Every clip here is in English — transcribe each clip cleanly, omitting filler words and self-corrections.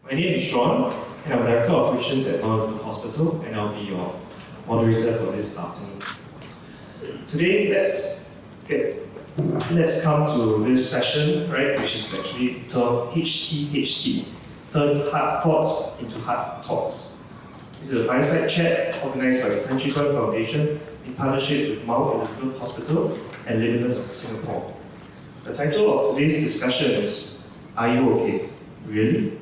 My name is Ron, and I'm Director of Operations at Limitless Hospital, and I'll be your moderator for this afternoon. Today, let's come to this session, right, which is actually termed HTHT, Turn Hard Thoughts into Hard Talks. This is a fireside chat organized by the Tan Chin Tuan Foundation in partnership with Mount Elizabeth Hospital and Limitless Singapore. The title of today's discussion is, Are You Okay? Really?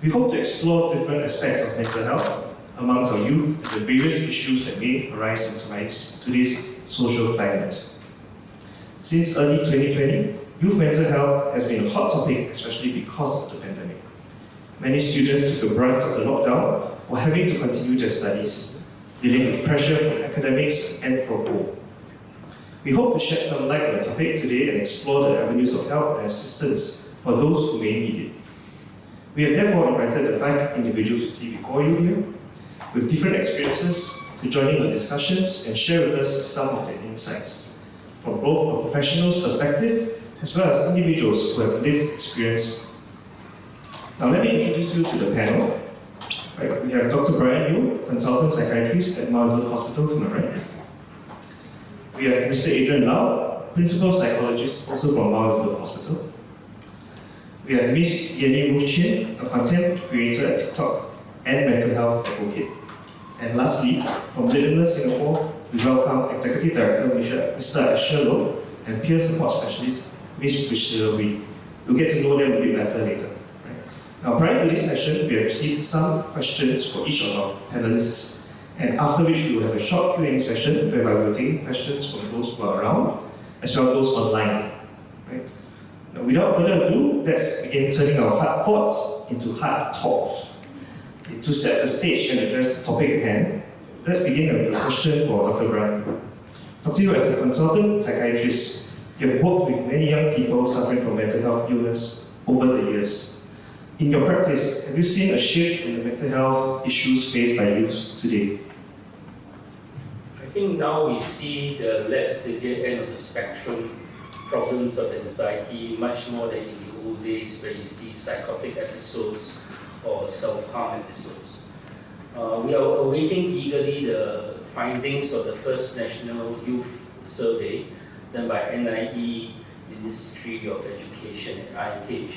We hope to explore different aspects of mental health amongst our youth and the various issues that may arise in today's social climate. Since early 2020, youth mental health has been a hot topic, especially because of the pandemic. Many students took the brunt of the lockdown while having to continue their studies, dealing with pressure from academics and from home. We hope to shed some light on the topic today and explore the avenues of help and assistance for those who may need it. We have therefore invited the 5 individuals you see before you here, with different experiences, to join in the discussions and share with us some of their insights, from both a professional's perspective as well as individuals who have lived experience. Now let me introduce you to the panel. Right, we have Dr. Brian Yu, consultant psychiatrist at Mount Elizabeth Hospital to my right. We have Mr. Adrian Lau, principal psychologist, also from Mount Elizabeth Hospital. We have Ms. Yanni, a content creator at TikTok and mental health advocate. And lastly, from Limitless Singapore, we welcome Executive Director Mr. Asher Low and peer support specialist Ms. Priscilla. We'll get to know them a bit better later. Right? Now, prior to this session, we have received some questions for each of our panelists, and after which we will have a short Q&A session whereby we will take questions from those who are around, as well as those online. Right? Now, without further ado, let's begin turning our hard thoughts into hard talks. To set the stage and address the topic at hand, let's begin with a question for Dr. Brian. Dr. Yu, as a consultant psychiatrist, you have worked with many young people suffering from mental health illness over the years. In your practice, have you seen a shift in the mental health issues faced by youths today? I think now we see the less severe end of the spectrum problems of anxiety much more than in the old days where you see psychotic episodes or self-harm episodes. We are awaiting eagerly the findings of the first National Youth Survey done by NIE, Ministry of Education and IMH,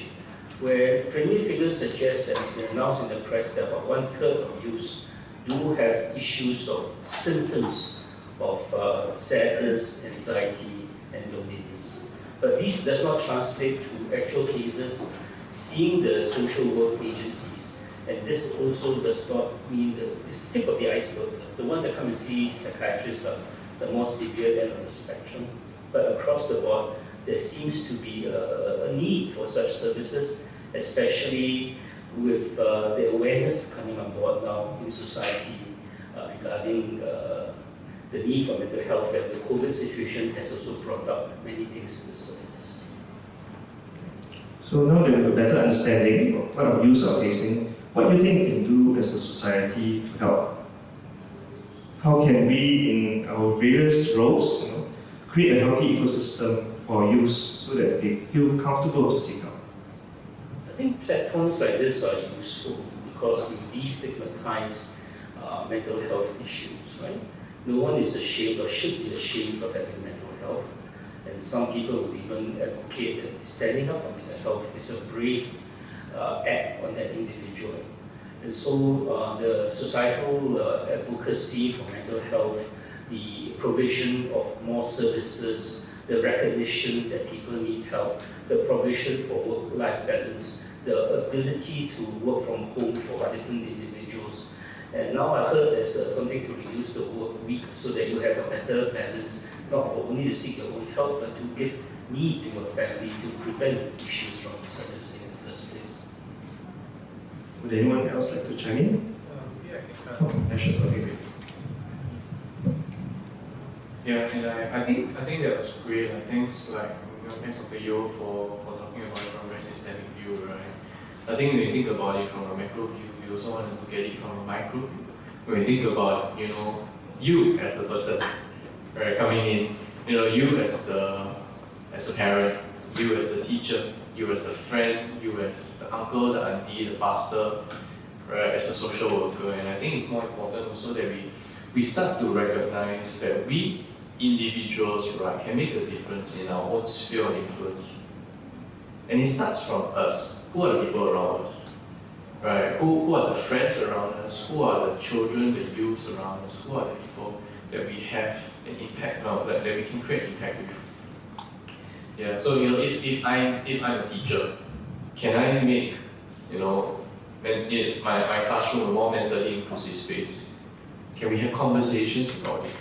where preliminary figures suggest, and it's been announced in the press, that about 1/3 of youths do have issues of symptoms of sadness, anxiety, and loneliness. But this does not translate to actual cases seeing the social work agencies. And this also does not mean it's the tip of the iceberg. The ones that come and see psychiatrists are the more severe end of the spectrum. But across the board, there seems to be a need for such services, especially with the awareness coming on board now in society regarding the need for mental health, and the COVID situation has also brought up many things to the surface. So now that we have a better understanding of what our youths are facing, what do you think we can do as a society to help? How can we, in our various roles, create a healthy ecosystem for youths so that they feel comfortable to seek help? I think platforms like this are useful because we destigmatize mental health issues, right? No one is ashamed or should be ashamed of having mental health. And some people would even advocate that standing up for mental health is a brave act on that individual. And so the societal advocacy for mental health, the provision of more services, the recognition that people need help, the provision for work-life balance, the ability to work from home for different individuals. And now I heard there's something to reduce the work week so that you have a better balance, not for only to seek your own help, but to give need to your family to prevent issues from surfacing in the first place. Would anyone else like to chime in? Yeah, I think Okay. yeah, and I think that was great. Thanks, thanks Dr. Yo for talking about it from a very systemic view, right? I think when you think about it from a macro view, we also want to look at it from a micro view. When you think about, you as the person, right, coming in, you as a parent, You as the teacher, you as the friend, you as the uncle, the auntie, the pastor, right, as a social worker. And I think it's more important also that we start to recognize that we individuals, right, can make a difference in our own sphere of influence. And it starts from us. Who are the people around us? Right? Who are the friends around us? Who are the children, the youths around us? Who are the people that we have an impact on, that we can create impact with? Yeah, so if I'm a teacher, can I make my classroom a more mentally inclusive space? Can we have conversations about it?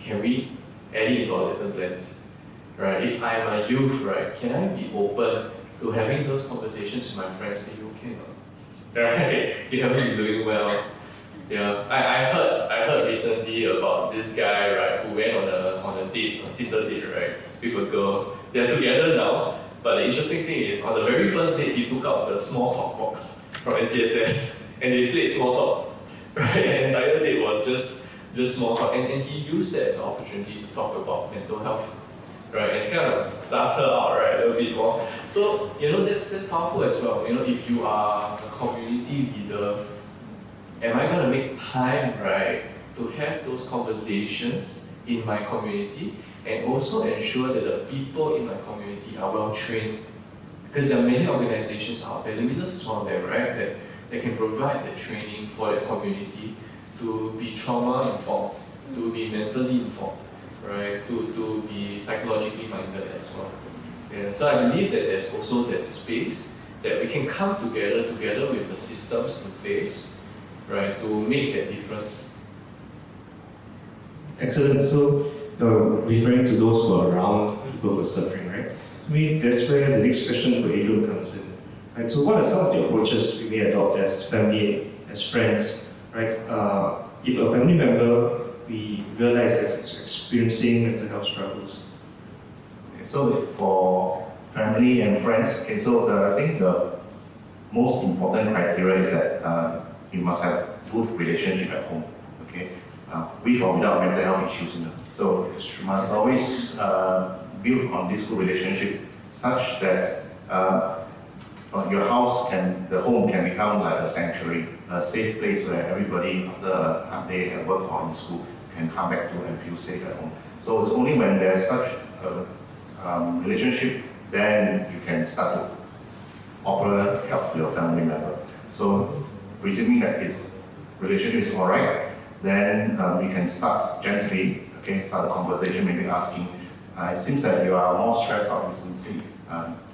Can we add it into our lesson plans? Right? If I'm a youth, right, can I be open to having those conversations with my friends? Are you okay now? Right? You haven't been doing well. Yeah, I heard recently about this guy, right, who went on a date, a Tinder date, right, with a girl. They're together now, but the interesting thing is, on the very first date, he took out the small talk box from NCSS, and they played small talk. Right, and the entire date was just small talk, and he used that as an opportunity to talk about mental health. Right, and it kind of starts her out, right, a little bit more. So, that's powerful as well. If you are a community leader, am I going to make time, right, to have those conversations in my community and also ensure that the people in my community are well trained? Because there are many organizations out there, Limitless is one of them, right, that can provide the training for the community to be trauma informed, to be mentally informed, right, to be psychologically minded as well. Yeah, so I believe that there's also that space that we can come together with the systems in place, right, to make that difference. Excellent. So referring to those who are around people who are suffering, right? To me, that's where the next question for Adrian comes in. Right? So what are some of the approaches we may adopt as family, as friends, right? If a family member, we realize that it's experiencing mental health struggles. Okay, so for family and friends, okay, so I think the most important criteria is that you must have good relationship at home. Okay, with or without mental health issues. So you must always build on this good relationship such that your house the home can become like a sanctuary, a safe place where everybody after a hard day at work or in school can come back to and feel safe at home. So it's only when there's such a relationship, then you can start to offer help to your family member. So presuming that his relationship is alright, then we can start gently, start a conversation, maybe asking, it seems that you are more stressed out recently.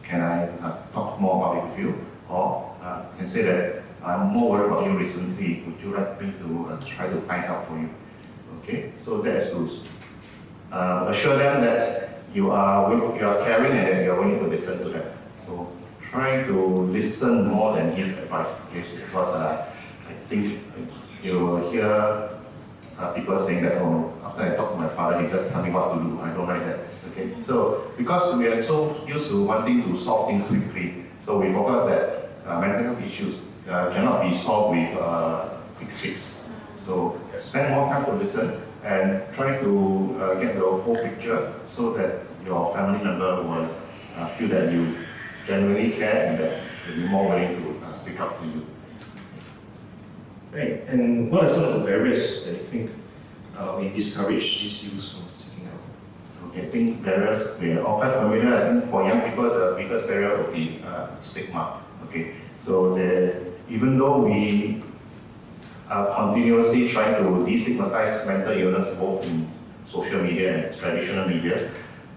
Can I talk more about it with you? Or can say that I'm more worried about you recently. Would you like me to try to find out for you? Okay, so that is to assure them that you are caring and that you are willing to listen to them. So try to listen more than give advice, because I think you will hear people saying that, oh, after I talk to my father, he just tell me what to do. I don't like that. Okay, so because we are so used to wanting to solve things quickly, so we forgot that mental health issues cannot be solved with quick fix. So spend more time to listen and try to get the whole picture so that your family member will feel that you genuinely care and that they'll be more willing to speak up to you. Right. And what are some of the barriers that you think we discourage these youths from seeking help? Okay, I think barriers, we are all quite familiar. I think for young people, the biggest barrier would be stigma. Okay, so even though we are continuously trying to destigmatize mental illness both in social media and traditional media,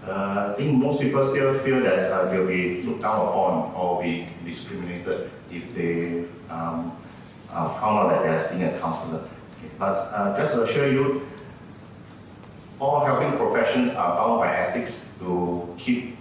I think most people still feel that they'll be looked down upon or be discriminated if they found out that they are seeing a counselor. Okay. But just to assure you, all helping professions are bound by ethics to keep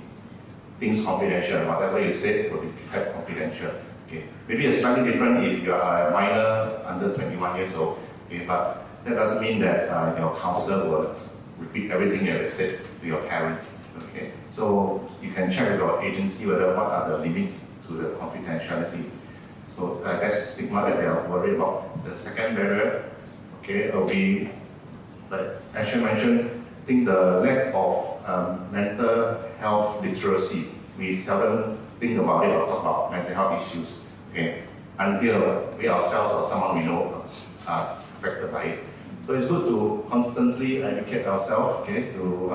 things confidential. Whatever you say will be kept confidential. Okay. Maybe it's slightly different if you are a minor under 21 years old, okay, but that doesn't mean that your counselor will repeat everything you have said to your parents. Okay. So you can check with your agency whether what are the limits to the confidentiality. So that's the stigma that they are worried about. The second barrier, okay, will be, like Ashley mentioned, I think the lack of mental health literacy we seldom think about it or talk about mental health issues, okay, until we ourselves or someone we know are affected by it. So it's good to constantly educate ourselves, okay, to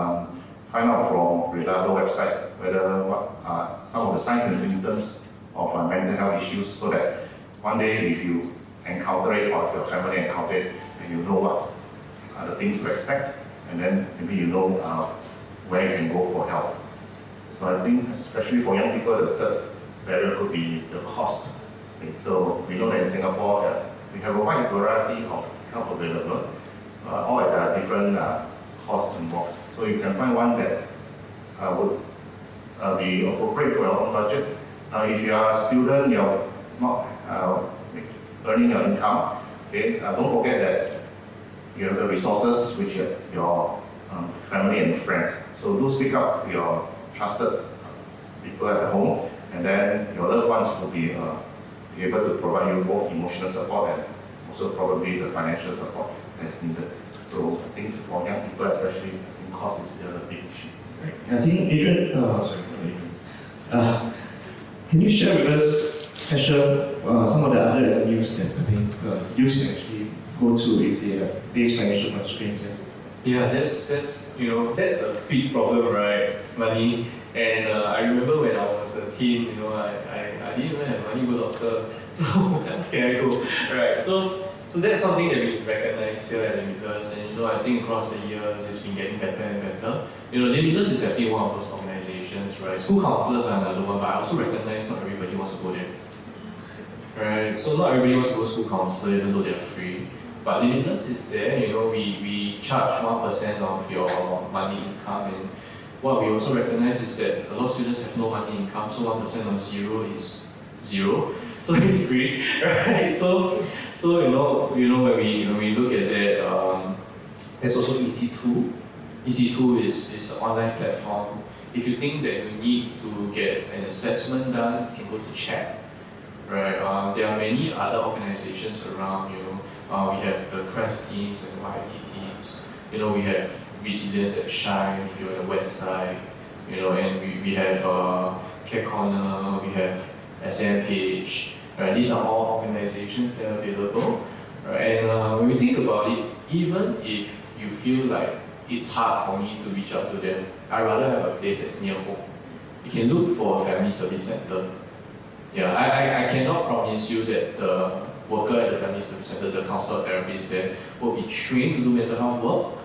find out from reliable websites whether what are some of the signs and symptoms of mental health issues, so that one day if you encounter it or if your family encounter it, then you know what are the things to expect, and then maybe you know where you can go for help. So I think especially for young people, the third barrier could be the cost. Okay, so we know that in Singapore, we have a wide variety of help available, all at different costs involved. So you can find one that would be appropriate for your own budget. If you are a student, you're not earning your income, okay, don't forget that you have the resources which your family and friends. So do speak up to your trusted people at home, and then your loved ones will be able to provide you both emotional support and also probably the financial support as needed. So I think for young people especially, I think cost is still a big issue. Right. I think Adrian, sorry, not Adrian. Can you share with us, Asher, some of the other avenues that youth can actually go to if they have face financial constraints? Yeah, that's a big problem, right? Money. And I remember when I was a teen, I didn't even have money to go to doctor, so that's can I go, right? So that's something that we recognize here at Limitless, and I think across the years it's been getting better and better. Limitless is actually one of those organizations, right? School counselors are another one, but I also recognize not everybody wants to go there, right? So not everybody wants to go to school counselor even though they're free. But Limitless is there, we charge 1% of your monthly income, and what we also recognize is that a lot of students have no monthly income, so 1% of zero is zero, so it's free, right? So when we look at that, there's also EC2. EC2 is an online platform. If you think that you need to get an assessment done, you can go to chat, right? There are many other organizations around, we have the CREST teams and the YT teams. We have Resilience at Shine, if you're on the west side, and we have Care Corner, we have SMPH, right? These are all organizations that are available, right? And when we think about it, even if you feel like it's hard for me to reach out to them, I'd rather have a place that's near home. You can look for a family service center. Yeah, I cannot promise you that the worker at the family service center, the counselor therapist there, will be trained to do mental health work,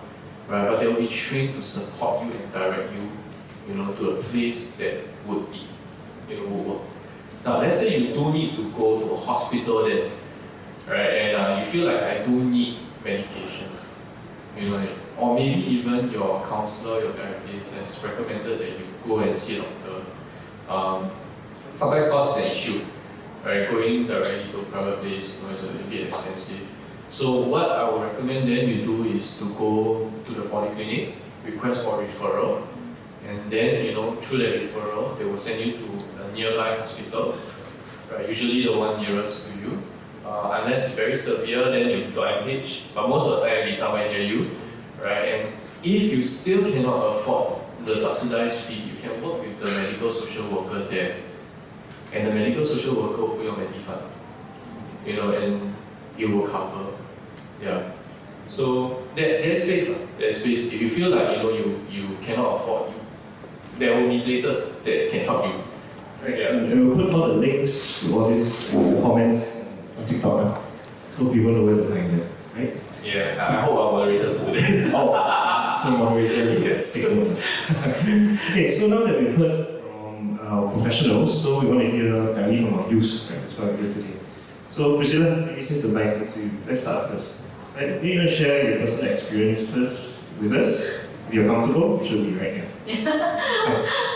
right? But they will be trained to support you and direct you, to a place that would be, would work. Now, let's say you do need to go to a hospital then, right? And you feel like I do need medication, or maybe even your counselor, your therapist has recommended that you go and see a doctor. Sometimes cost is an issue, right? Going directly to a private place is a little bit expensive. So what I would recommend then you do is to go to the polyclinic, request for referral, and then through that referral they will send you to a nearby hospital, right? Usually the one nearest to you. Unless it's very severe, then you go to MH, but most of the time it's somewhere near you, right? And if you still cannot afford the subsidized fee, you can work with the medical social worker there, and the medical social worker will put your Medifund, and it will cover. Yeah. So there's space. There's space. If you feel like you cannot afford, there will be places that can help you. Right. Yeah. And we'll put all the links to all these comments on TikTok, so people know where to find them. Right? Yeah. I hope our moderators will do that. So moderator, yes. Okay. So now that we've heard from our professionals, so we want to hear directly from our youth. Right? That's why we're here today. So Priscilla, maybe since the mic is next to you, let's start first. Right? Maybe you want to share your personal experiences with us. If you're comfortable, it should be right here.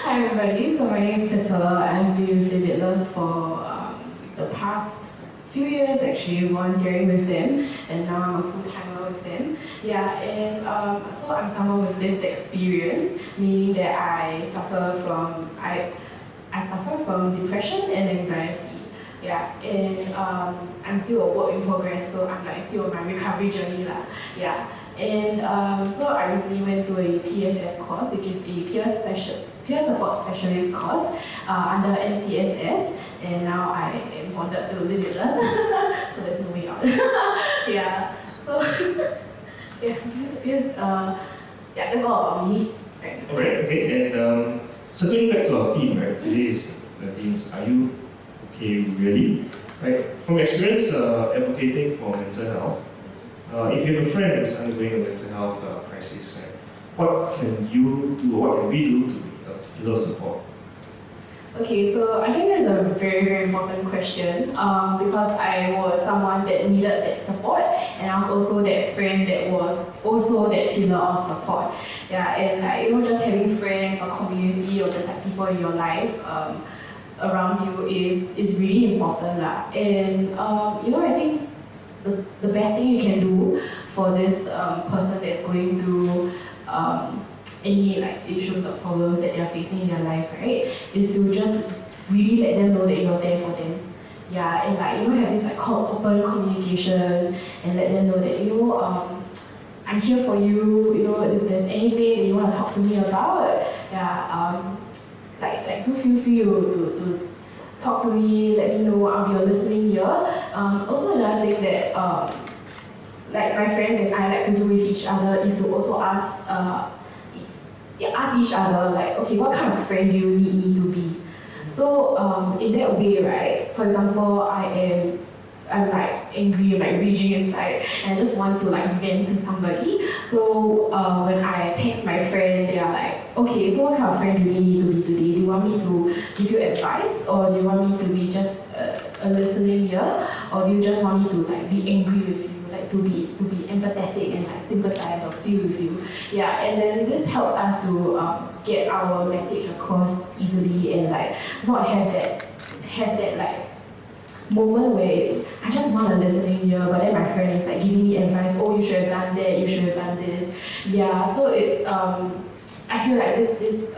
Hi everybody, so my name is Priscilla. I've been with Limitless for the past few years actually, volunteering with them, and now I'm a full-timer with them. Yeah, and so I'm someone with lived experience, meaning that I suffer from depression and anxiety. Yeah, and I'm still a work in progress, so I'm still on my recovery journey lah. Yeah, And so I recently went to a PSS course, which is a peer support specialist course under NCSS, and now I am bonded to Limitless, so there's no way out. Yeah, so yeah, that's all about me. Right. Alright, okay, and circling back to our theme, right? Today is the theme is, are you okay really? Right? From experience advocating for mental health, if you have a friend who's undergoing a mental health crisis, right, what can you do, or what can we do to be a pillar of support? Okay, so I think that's a very, very important question because I was someone that needed that support, and I was also that friend that was also that pillar of support. Yeah, and like, just having friends or community or just like people in your life around you is really important lah. And I think the best thing you can do for this person that's going through any like issues or problems that they're facing in their life, right, is to just really let them know that you're there for them. Yeah, and like have this like open communication and let them know that I'm here for you. If there's anything that you want to talk to me about, yeah, like do feel free to talk to me. Let me know I'll be your listening ear. Also another thing that like my friends and I like to do with each other is to also ask each other, like, okay, what kind of friend do you need me to be? So in that way, right, for example, I'm like angry, like raging inside, and I just want to like vent to somebody. So when I text my friend, they are like, okay, so what kind of friend do you need me to be today? Do you want me to give you advice, or do you want me to be just a listening ear, or do you just want me to like be angry with you, like to be empathetic and like sympathize or feel with you? Yeah, and then this helps us to get our message across easily and like not have that like moment where it's I just want a listening ear, but then my friend is like giving me advice. Oh, you should have done that. You should have done this. Yeah, so it's I feel like this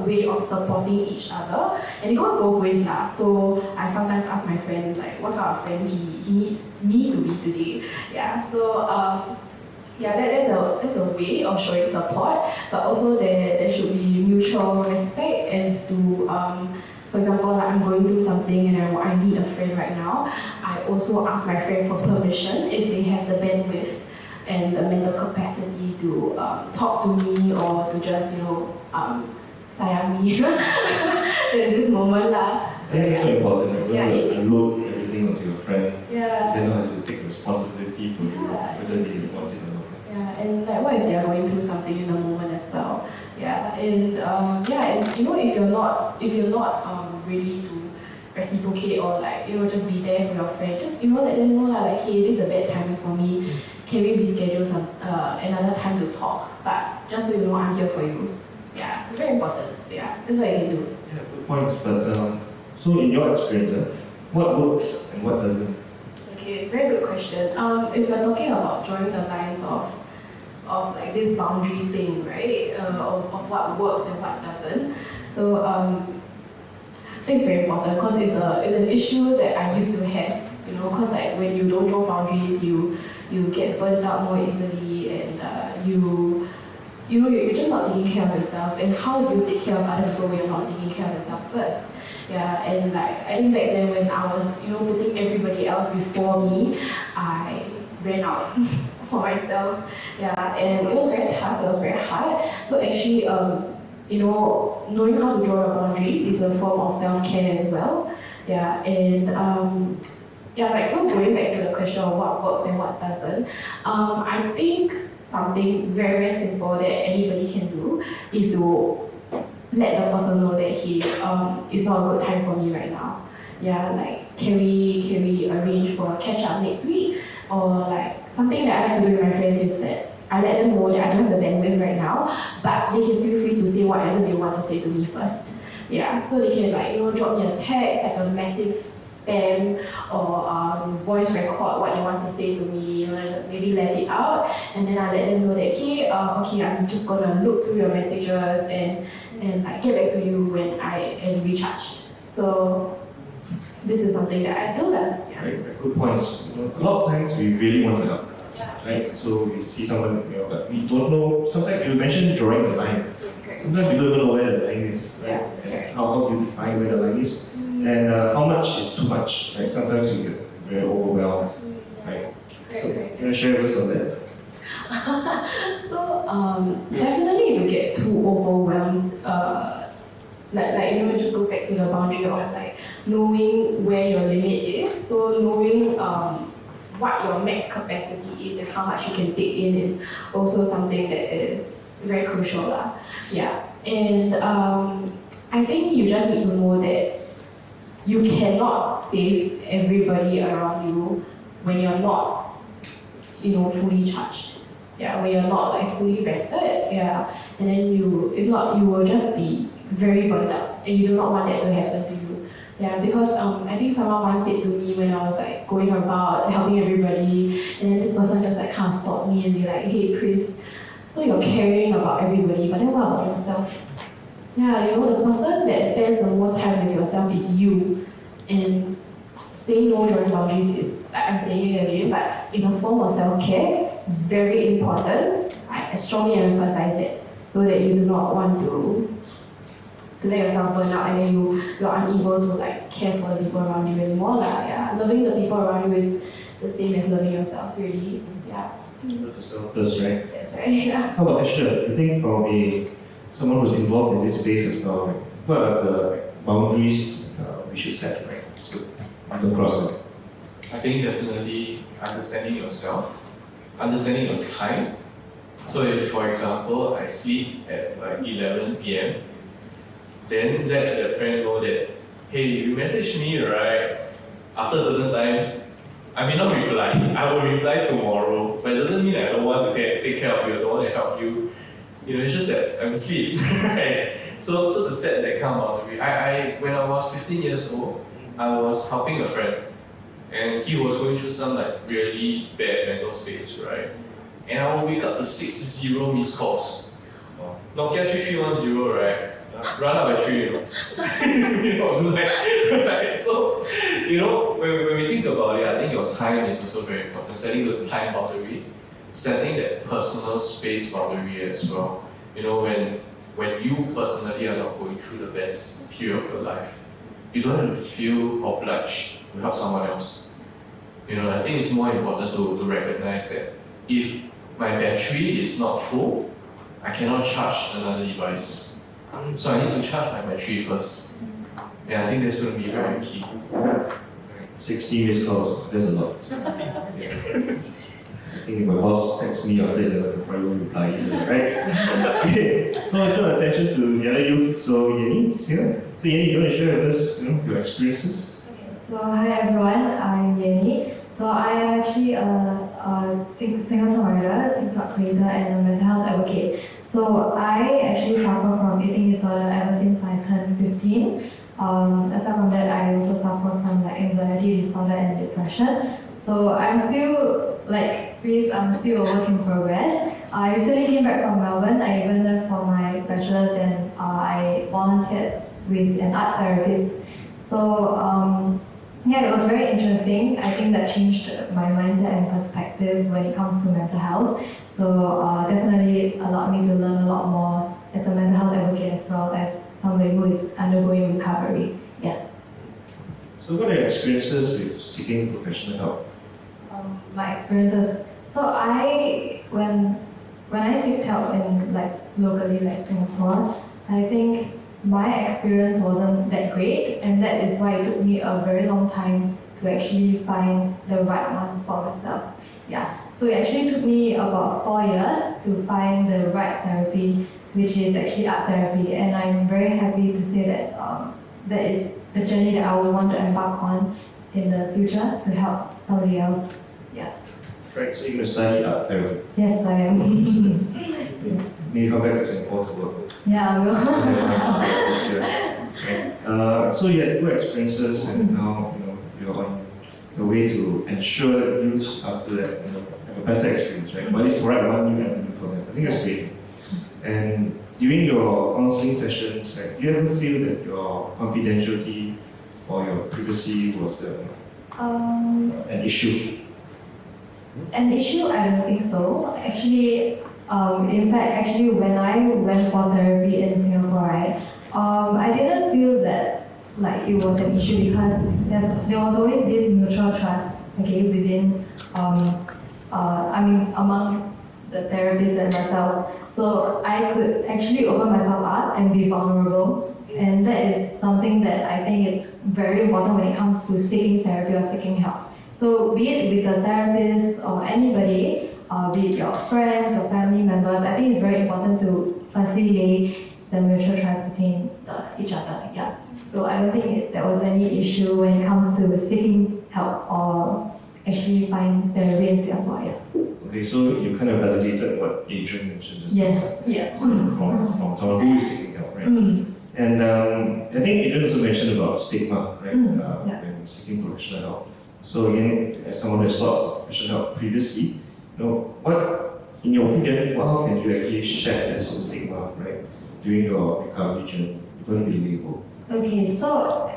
way of supporting each other, and it goes both ways lah. So I sometimes ask my friend like, what kind of friend he needs me to be today. Yeah, so yeah, that's a way of showing support, but also there should be mutual respect as to for example, like I'm going through something and I need a friend right now. I also ask my friend for permission if they have the bandwidth and the mental capacity to talk to me or to just sayang me in this moment lah. I think it's so important, right? Yeah, You don't load everything onto your friend. Yeah. They don't have to take responsibility for you, Yeah. whether they want it or not. Yeah, and like what if they are going through something in the moment as well? Yeah, and if you're not ready to reciprocate or like just be there for your friend, just let them know like, hey, this is a bad time for me. Can we reschedule another time to talk? But just so you know, I'm here for you. Yeah, very important. Yeah, that's what you can do. Yeah, good point. But so in your experience, what works and what doesn't? Okay, very good question. If we're talking about drawing the lines of like this boundary thing, right? Of what works and what doesn't. So I think it's very important because it's an issue that I used to have. Because like when you don't draw boundaries, you get burnt out more easily, and you're just not taking care of yourself. And how do you take care of other people when you're not taking care of yourself first? Yeah, and like I think back then when I was putting everybody else before me, I ran out for myself. Yeah, and it was very tough. It was very hard. So actually, knowing how to draw your boundaries is a form of self-care as well. Yeah, and so going back to the question of what works and what doesn't, I think something very, very simple that anybody can do is to let the person know that it's not a good time for me right now. Yeah, like can we arrange for a catch up next week? Or like something that I like to do with my friends is that I let them know that I don't have the bandwidth right now, but they can feel free to say whatever they want to say to me first. Yeah, so they can drop me a text, like a massive spam, or voice record what they want to say to me, maybe let it out, and then I let them know that hey, okay, I'm just gonna look through your messages and like get back to you when I am recharged. So this is something that I do that. Yeah. Right, good points. A lot of times we really want to help. Yeah. right? So we see someone, but we don't know. Sometimes you mentioned drawing the line. Yes, correct. Sometimes we don't even know where the line is, right? Yeah, that's right. How do you define where the line is? And how much is too much, right? Sometimes you get very overwhelmed, right? Great, So, great. you want to share with us on that? So definitely if you get too overwhelmed, it just goes back to the boundary of like knowing where your limit is. So knowing what your max capacity is and how much you can take in is also something that is very crucial lah. Yeah, and I think you just need to know that you cannot save everybody around you when you're not, fully charged. Yeah, when you're not like fully rested. Yeah, and then if not, you will just be very burned out, and you do not want that to happen to you. Yeah, because I think someone once said to me when I was like going about helping everybody, and then this person just like kind of stopped me and be like, "Hey, Chris, so you're caring about everybody, but then what about yourself?" Yeah, the person that spends the most time with yourself is you, and saying no during boundaries is, like I'm saying it again, but it's a form of self-care. It's very important. I strongly emphasize it so that you do not want to let yourself burn out and then you're unable to like care for the people around you anymore. Yeah, loving the people around you is the same as loving yourself, really. Yeah. Love yourself first, right? That's right. Yeah. How about Esther? You think from someone who's involved in this space as well, what are the boundaries we should set, right? So, across them. I think definitely understanding yourself, understanding your time. So if, for example, I sleep at like 11 p.m., then let the friend know that, hey, you messaged me, right? After a certain time, I may not reply. I will reply tomorrow, but it doesn't mean I don't want to take care of you, I don't want to help you. It's just that I'm asleep, right? So to set that kind of boundary, when I was 15 years old, I was helping a friend, and he was going through some like really bad mental space, right? And I will wake up to 60 missed calls. Nokia 3310, right? Run out by 3, right? So, when we think about it, I think your time is also very important. Setting the time boundary, setting that personal space boundary as well. When you personally are not going through the best period of your life, you don't have to feel obliged to help someone else. I think it's more important to recognize that if my battery is not full, I cannot charge another device. So I need to charge my battery first. Yeah, I think that's going to be very key. 60 missed calls, that's a lot. I think if my boss texts me after 11, I probably won't reply either, right? Okay, so I turn attention to the other youth. So Yanni is here. So Yanni, you want to share with us your experiences? Okay, so hi everyone, I'm Yanni. So I am actually a singer-songwriter, TikTok creator, and a mental health advocate. So I actually suffer from eating disorder ever since I turned 15. Aside from that, I also suffer from like anxiety disorder and depression. So I'm still I'm still a work in progress. I recently came back from Melbourne. I even went for my bachelor's and I volunteered with an art therapist. So it was very interesting. I think that changed my mindset and perspective when it comes to mental health. So definitely allowed me to learn a lot more as a mental health advocate as well as somebody who is undergoing recovery. Yeah. So what are your experiences with seeking professional help? My experiences. So when I seek help in locally like Singapore, I think my experience wasn't that great, and that is why it took me a very long time to actually find the right one for myself. Yeah. So it actually took me about 4 years to find the right therapy, which is actually art therapy, and I'm very happy to say that that is the journey that I would want to embark on in the future to help somebody else. Yeah. Right, so you're going to study art therapy. Yes, I am. Maybe come back to Singapore to work. Yeah, I will. Right. So you had good experiences, and now you're on the way to ensure that youth after that have a better experience, right? But at least provide one new avenue for them. I think that's great. And during your counselling sessions, do you ever feel that your confidentiality or your privacy was an issue? An issue? I don't think so. Actually, in fact, actually, when I went for therapy in Singapore, right, I didn't feel that like it was an issue because there was always this mutual trust, okay, within, among the therapist and myself. So I could actually open myself up and be vulnerable. And that is something that I think it's very important when it comes to seeking therapy or seeking help. So be it with a therapist or anybody, be it your friends or family members, I think it's very important to facilitate the mutual trust between each other. Yeah. So I don't think there was any issue when it comes to seeking help or actually find therapy in Singapore. Yeah. Okay, so you kind of validated what Adrian mentioned just Yes. Yeah. from someone who is seeking help, right? And I think Adrian also mentioned about stigma, right? Yeah. When seeking professional help. So again, as someone who sought professional help previously, what, in your opinion, how can you actually share this stigma, right, during your recovery journey? You're going to be labeled. Okay, so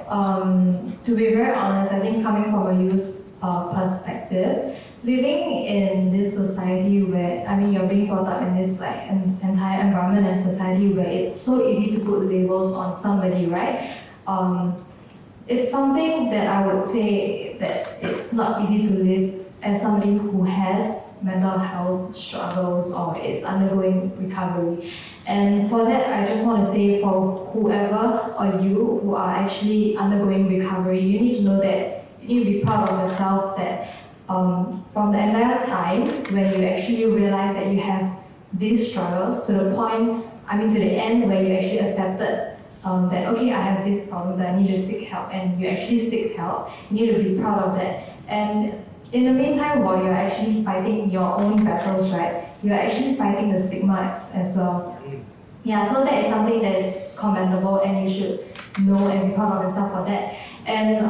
to be very honest, I think coming from a youth perspective, living in this society where, you're being brought up in this like entire environment and society where it's so easy to put labels on somebody, right? It's something that I would say that it's not easy to live as somebody who has mental health struggles or is undergoing recovery. And for that, I just want to say for whoever or you who are actually undergoing recovery, you need to know that you need to be proud of yourself that from the entire time when you actually realize that you have these struggles to the point, to the end where you actually accepted that, okay, I have these problems, I need to seek help, and you actually seek help, you need to be proud of that. And in the meantime, while you're actually fighting your own battles, right, you're actually fighting the stigma as well. Yeah, so that is something that is commendable and you should know and be proud of yourself for that. And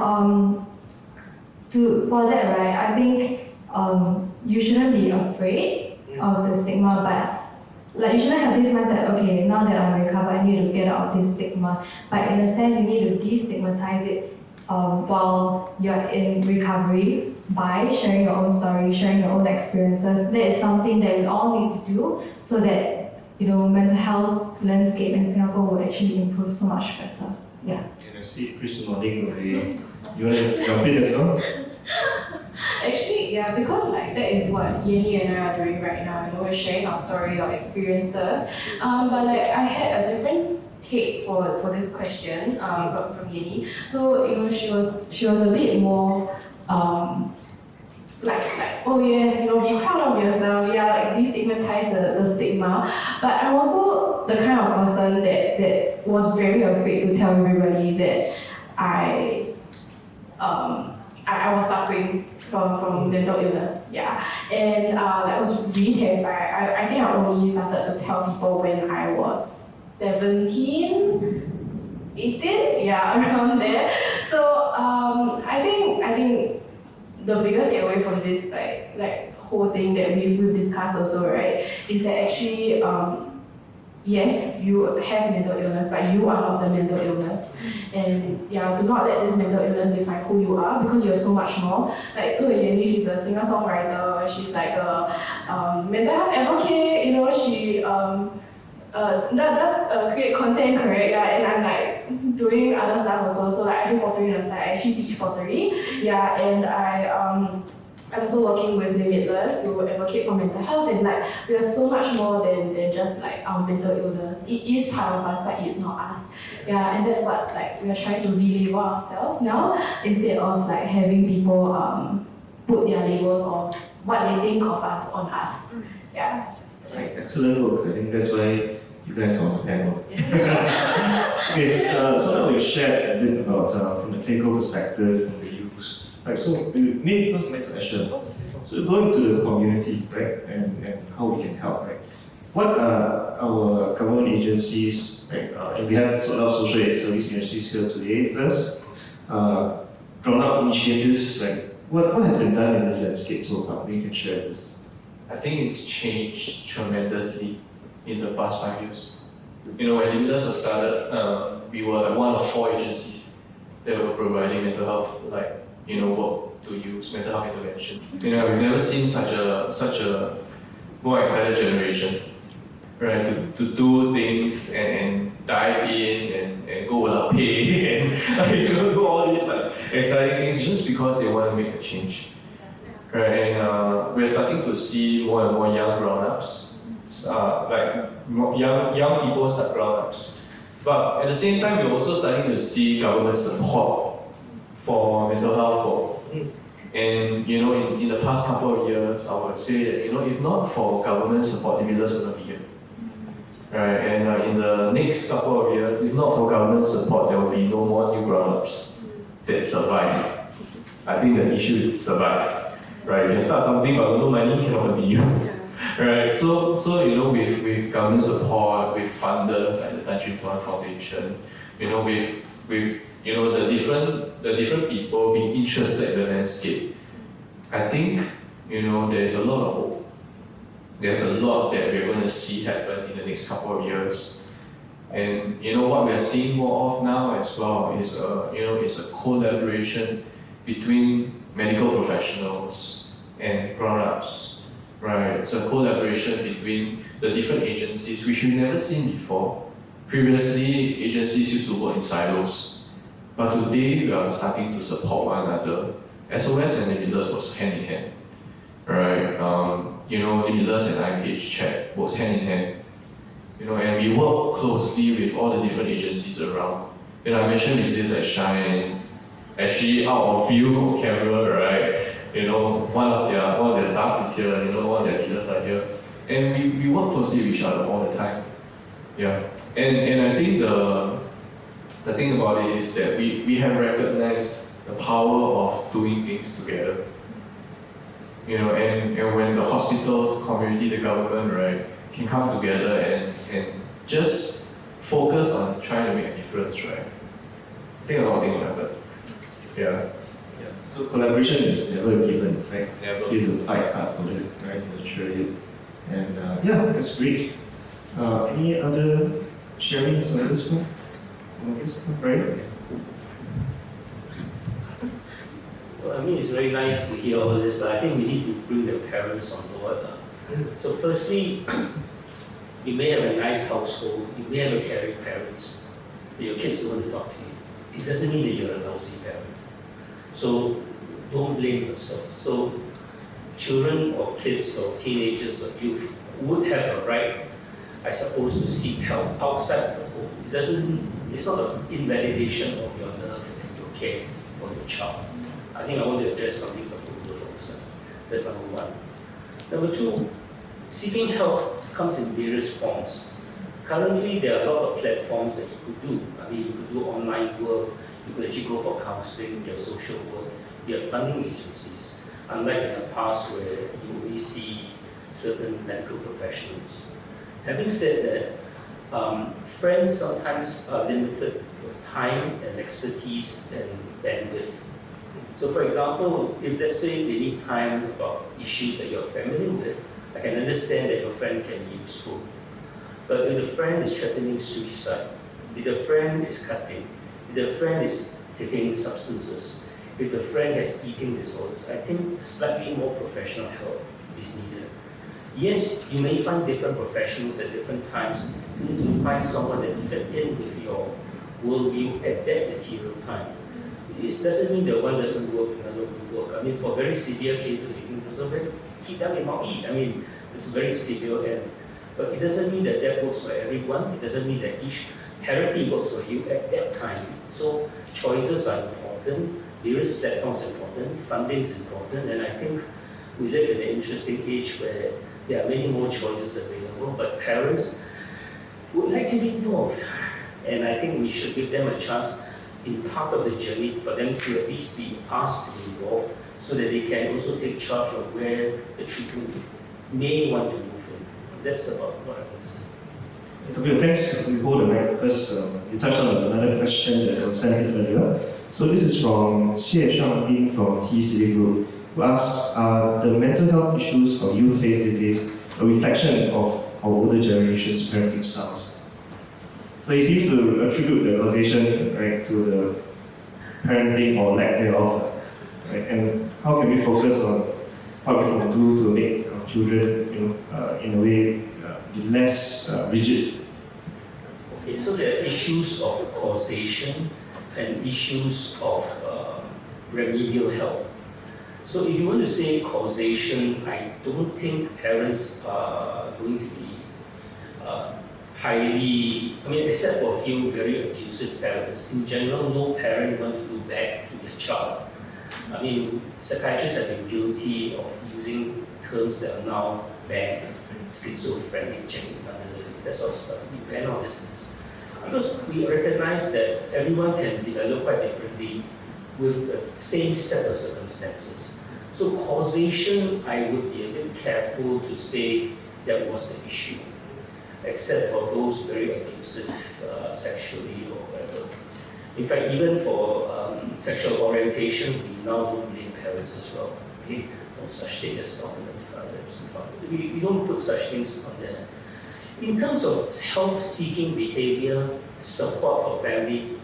for that, right, I think you shouldn't be afraid of the stigma, but like you shouldn't have this mindset, okay, now that I'm recovered, I need to get out of this stigma. But in a sense, you need to destigmatize it while you're in recovery by sharing your own story, sharing your own experiences. That is something that we all need to do so that mental health landscape in Singapore will actually improve so much better. Yeah. And I see Chris nodding already. You want to jump in as well? Actually, yeah, because like that is what Yanni and I are doing right now. We're sharing our story, our experiences. But like I had a different take for this question from Yanni. So she was a bit more like oh yes, be proud of yourself. Yeah, like destigmatize the stigma. But I'm also the kind of person that was very afraid to tell everybody that I was suffering from mental illness, yeah. And I was really terrified. I think I only started to tell people when I was 17, 18, yeah, around there. So I think the biggest takeaway from this like whole thing that we've discussed also, right, is that actually yes, you have mental illness, but you are not the mental illness. And yeah, do not let this mental illness define who you are, because you're so much more. Like, look at Yanni, she's a singer-songwriter, she's like a mental health advocate, she does create content, correct? Yeah, and I'm like doing other stuff also. So like I do pottery on the side, I actually teach pottery. Yeah, and I'm also working with Limitless to advocate for mental health, and like we are so much more than just like our mental illness. It is part of us, but it's not us. Yeah, and that's what like we are trying to relabel ourselves now, instead of like having people put their labels of what they think of us on us. Yeah. Right, excellent work. I think that's why you guys are on the panel. Okay, so now we've shared a bit about from the clinical perspective, from the youth. Right, so maybe first like to Asher. So going to the community, right, and how we can help, right? What are our government agencies, right? And we have sort of social service agencies here today. First, drawn up initiatives, like what has been done in this landscape so far? We can share this. I think it's changed tremendously in the past 5 years. When Limitless was started, we were like one of 4 agencies that were providing mental health work to use mental health intervention. We've never seen such a more excited generation, right? To do things and dive in and go without pay and do all these like exciting things just because they want to make a change, right? And we're starting to see more and more young grown-ups, young people start grown-ups. But at the same time, we're also starting to see government support for mental health work. And in the past couple of years, I would say that if not for government support, Limitless would not be here. Right? And in the next couple of years, if not for government support, there will be no more new grown-ups that survive. I think the issue is survive. Right? You can start something, but no money cannot continue. Right? So with government support, with funders like the Tan Chin Tuan Foundation, with the different people being interested in the landscape, I think there's a lot of hope. There's a lot that we're going to see happen in the next couple of years. And what we're seeing more of now as well is a collaboration between medical professionals and grown-ups. Right? It's a collaboration between the different agencies which we've never seen before. Previously, agencies used to work in silos. But today, we are starting to support one another. SOS and Limitless works hand in hand, right? Limitless and HTHT works hand in hand. And we work closely with all the different agencies around. I mentioned this at Shine, actually out of view on camera, right? One of their staff is here. One of their leaders are here, and we work closely with each other all the time. Yeah, and I think the thing about it is that we have recognized the power of doing things together. And when the hospitals, community, the government, right, can come together and just focus on trying to make a difference, right? I think a lot of things will happen. Yeah. So collaboration is never given, right? Never. You have to fight hard for it, right? Nurture it. And that's great. Any other sharings on this one? Yes, right? Well, it's very nice to hear all this, but I think we need to bring the parents on board. So firstly, you may have a nice household, you may have a caring parents, but your kids don't want to talk to you. It doesn't mean that you're a lousy parent. So don't blame yourself. So children or kids or teenagers or youth would have a right, I suppose, to seek help outside the home. It's not an invalidation of your love and your care for your child. I think I want to address something from the older folks. That's number one. Number two, seeking help comes in various forms. Currently, there are a lot of platforms that you could do. You could do online work, you could actually go for counselling, you have social work, you have funding agencies, unlike in the past where you only see certain medical professionals. Having said that, friends sometimes are limited with time and expertise and bandwidth. So for example, if let's say they need time about issues that you're familiar with, I can understand that your friend can be useful. But if the friend is threatening suicide, if the friend is cutting, if the friend is taking substances, if the friend has eating disorders, I think slightly more professional help is needed. Yes, you may find different professionals at different times. You need to find someone that fit in with your worldview at that material time. It doesn't mean that one doesn't work, another will work. For very severe cases, you think there's a very keep them in eat. It's very severe end. But it doesn't mean that that works for everyone. It doesn't mean that each therapy works for you at that time. So choices are important, various platforms are important, funding is important, and I think we live in an interesting age where there are many more choices available, but parents would like to be involved. And I think we should give them a chance in part of the journey for them to at least be asked to be involved so that they can also take charge of where the treatment may want to move in. That's about what I can say. Okay, thanks. We hold the mic because you touched on another question that was sent in earlier. So this is from Xie Shuangbin from TCTF Group, who asks, are the mental health issues for youth face these days a reflection of our older generation's parenting styles? So he seems to attribute the causation, right, to the parenting or lack thereof. right? And how can we focus on what we can do to make our children, in a way, be less rigid? Okay, so there are issues of causation and issues of remedial help. So if you want to say causation, I don't think parents are going to be except for a few very abusive parents. In general, no parent want to do bad to their child. I mean, psychiatrists have been guilty of using terms that are now banned, schizophrenic, that sort of stuff. We ban all these things. Because we recognize that everyone can develop quite differently with the same set of circumstances. So causation, I would be a bit careful to say that was the issue, except for those very abusive sexually or whatever. In fact, even for sexual orientation, we now don't blame parents as well. Okay? No such thing as dominant fathers and fathers. We don't put such things on there. In terms of health-seeking behavior, support for family,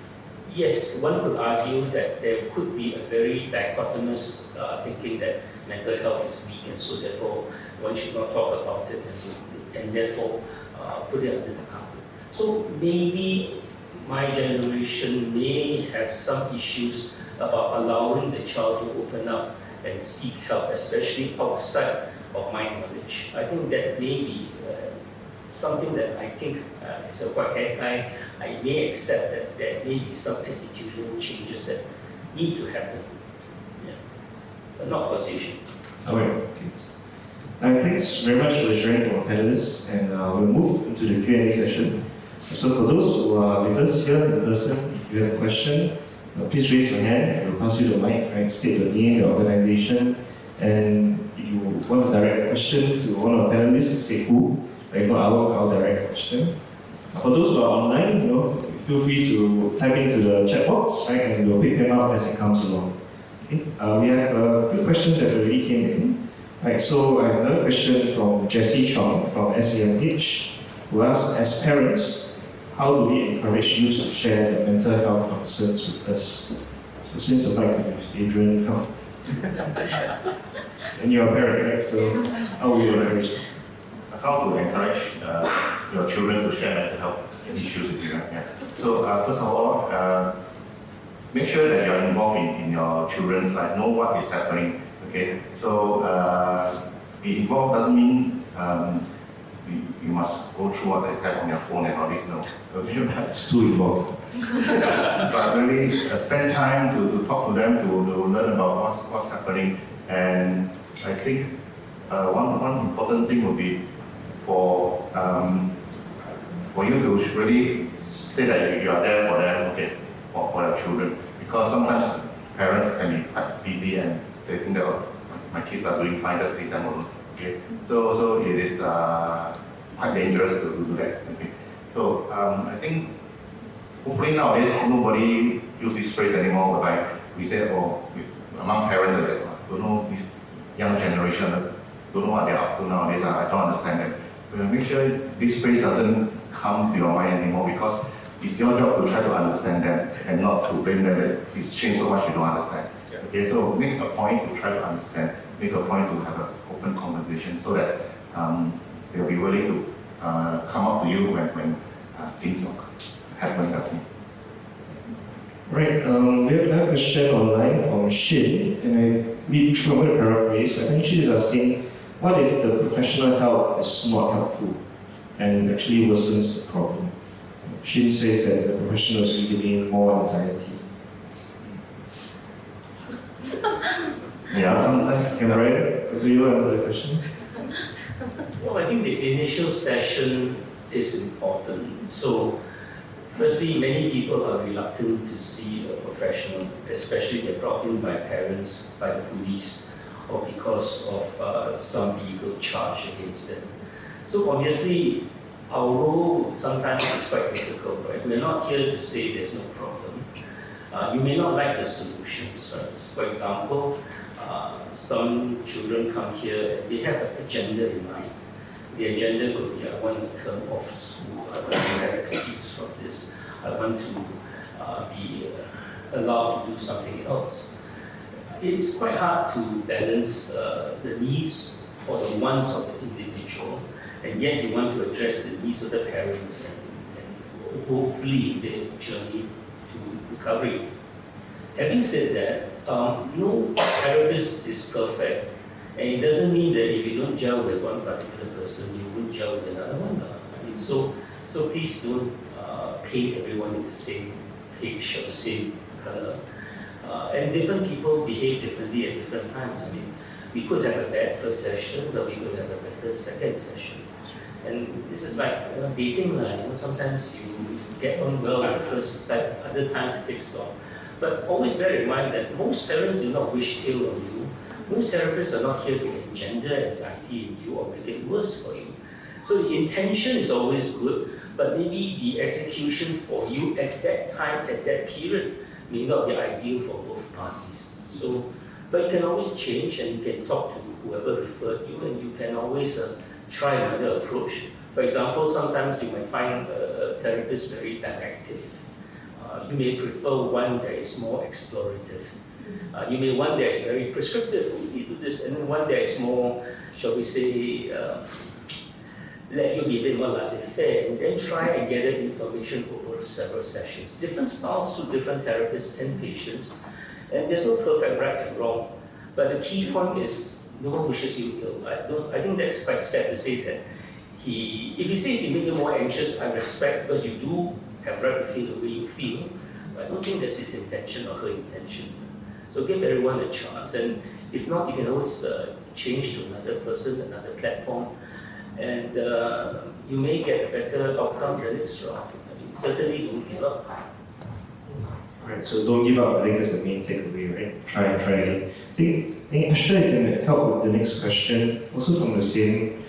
yes, one could argue that there could be a very dichotomous thinking that mental health is weak and so therefore one should not talk about it and therefore put it under the carpet. So maybe my generation may have some issues about allowing the child to open up and seek help, especially outside of my knowledge. I think that may be something that I think is a quite I may accept that there may be some attitudinal changes that need to happen, but not causation. All right. Thanks very much for sharing from our panelists, and we'll move into the Q&A session. So for those who are with us here in person, if you have a question, please raise your hand. We'll pass you the mic. Right? State your name, your organization, and if you want to direct a question to one of our panelists, say who. Right? I'll direct a question. For those who are online, feel free to type into the chat box, right, and we'll pick them up as it comes along. Okay? We have a few questions that already came in. Right, so I have another question from Jessie Chong from SAMH, who asks, as parents, how do we encourage youth to share their mental health concerns with us? So since the mic is Adrian, come. And you're a parent, right? So how will you encourage them? How to encourage your children to share mental health issues with you? Yeah. So first of all, make sure that you're involved in your children's life, know what is happening. Okay, so be involved doesn't mean you must go through what they have on your phone and all this. No, okay, It's too involved. but really spend time to talk to them, to learn about what's happening. And I think one important thing would be for you to really say that you are there for them, okay, for your children, because sometimes parents can be quite busy and they think that my kids are doing fine, just leave them alone. Okay, so it is quite dangerous to do that. Okay, so I think hopefully nowadays nobody use this phrase anymore, whereby we say, among parents, don't know this young generation, don't know what they are up to nowadays. I don't understand them. Make sure this phrase doesn't come to your mind anymore, because it's your job to try to understand them and not to blame them that it's changed so much you don't understand. Okay, so make a point to try to understand, make a point to have an open conversation so that they'll be willing to come up to you when things happen. Right, we have another question online from Shin, and I'm going to paraphrase. I think she is asking, what if the professional help is not helpful and actually worsens the problem? Shin says that the professional is giving more anxiety. Yeah, sometimes. Can I do you answer the question? Well, I think the initial session is important. So, firstly, many people are reluctant to see a professional, especially they're brought in by parents, by the police, or because of some legal charge against them. So obviously, our role sometimes is quite difficult, right? We're not here to say there's no problem. You may not like the solutions, right? For example, some children come here, they have an agenda in mind. The agenda could be, I want a term off school, I want to have excuse from this, I want to be allowed to do something else. it's quite hard to balance the needs or the wants of the individual, and yet you want to address the needs of the parents and hopefully their journey to recovery. Having said that, no therapist is perfect, and it doesn't mean that if you don't gel with one particular person, you won't gel with another one. I mean, so please don't paint everyone in the same picture, the same color. And different people behave differently at different times. I mean, we could have a bad first session, but we could have a better second session. And this is like dating. Sometimes you get on well at the first time, other times it takes long. But always bear in mind that most parents do not wish ill on you. Most therapists are not here to engender anxiety in you or make it worse for you. So the intention is always good, but maybe the execution for you at that time, at that period, may not be ideal for both parties. So, but you can always change, and you can talk to whoever referred you, and you can always try another approach. For example, sometimes you might find a therapist very directive. You may prefer one that is more explorative. You may want that is very prescriptive, you do this, and then one that is more, shall we say, let you be a bit more laissez-faire, and then try and gather information over several sessions. Different styles suit different therapists and patients, and there's no perfect right and wrong. But the key point is, no one wishes you ill. I think that's quite sad to say that if he says he made you more anxious, I respect, because you do have right to feel the way you feel, but I don't think that's his intention or her intention. So give everyone a chance, and if not, you can always change to another person, another platform, and you may get a better outcome the next round. I mean, certainly don't give up. Right, so don't give up. I think that's the main takeaway, right? Try and try again. I think Asha can help with the next question, also from the same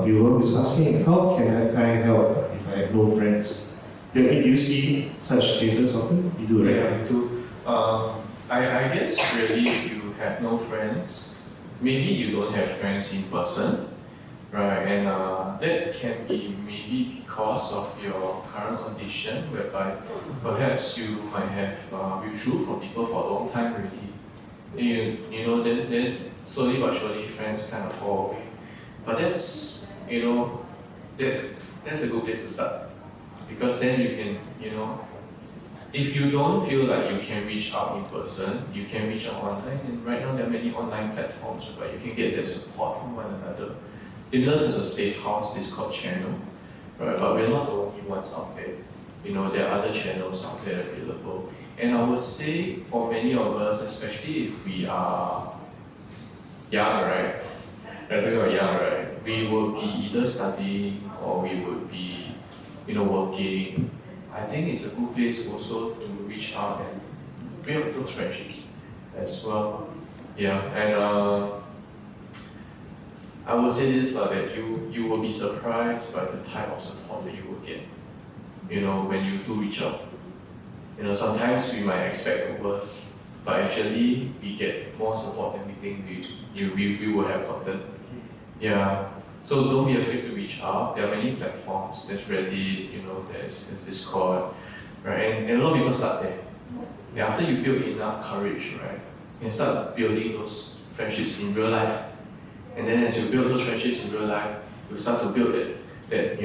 viewer who's asking, how can I find help if I have no friends? Do you see such cases often? You do, right? Yeah, I do. I guess really if you have no friends, maybe you don't have friends in person, right? And that can be maybe because of your current condition, whereby perhaps you might have withdrew from people for a long time already. You know, then slowly but surely friends kind of fall away. But that's, that's a good place to start. Because then you can, if you don't feel like you can reach out in person, you can reach out online. And right now there are many online platforms where you can get that support from one another. Limitless is a safe house Discord channel, right? But we're not the only ones out there. There are other channels out there available. And I would say for many of us, especially if we are young, right? We would be either studying or we would be working. I think it's a good place also to reach out and build those friendships as well. Yeah, and I would say this, that you will be surprised by the type of support that you will get, when you do reach out. Sometimes we might expect the worst, but actually we get more support than we think we would have gotten. Yeah. So don't be afraid to reach out. There are many platforms. There's Reddit, there's Discord, right? And a lot of people start there. Yeah, after you build enough courage, right, you can start building those friendships in real life. And then as you build those friendships in real life, you start to build that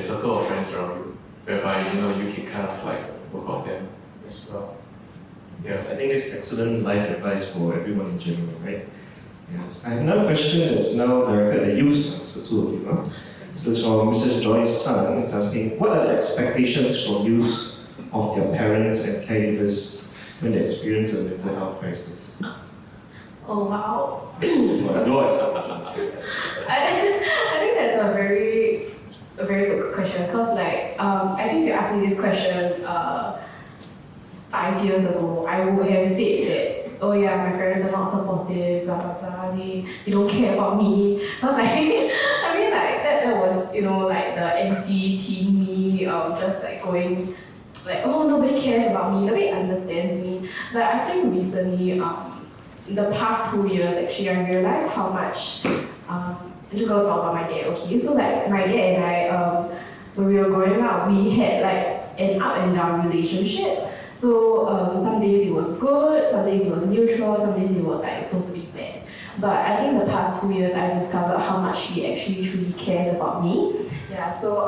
circle of friends around you, whereby you can kind of like work off them as well. Yeah, I think it's excellent life advice for everyone in general, right? Yes. I have another question that's now directed at youth, so two of you. Huh? This is from Mrs. Joyce Tan. It's asking, what are the expectations for youth of their parents and caregivers when they experience a mental health crisis? Oh wow. No expectations. I think that's a very good question, because I think if you asked me this question 5 years ago, I would have said that, oh yeah, my parents are not supportive, blah blah blah, they don't care about me. Because that was, like the angsty teen me, just like going like, oh, nobody cares about me, nobody understands me. But I think recently, the past 2 years actually, I realized how much, I'm just gonna talk about my dad, okay? So like my dad and I, when we were growing up, we had like an up and down relationship. So some days it was good, some days it But I think the past 2 years I've discovered how much she actually truly cares about me. Yeah, so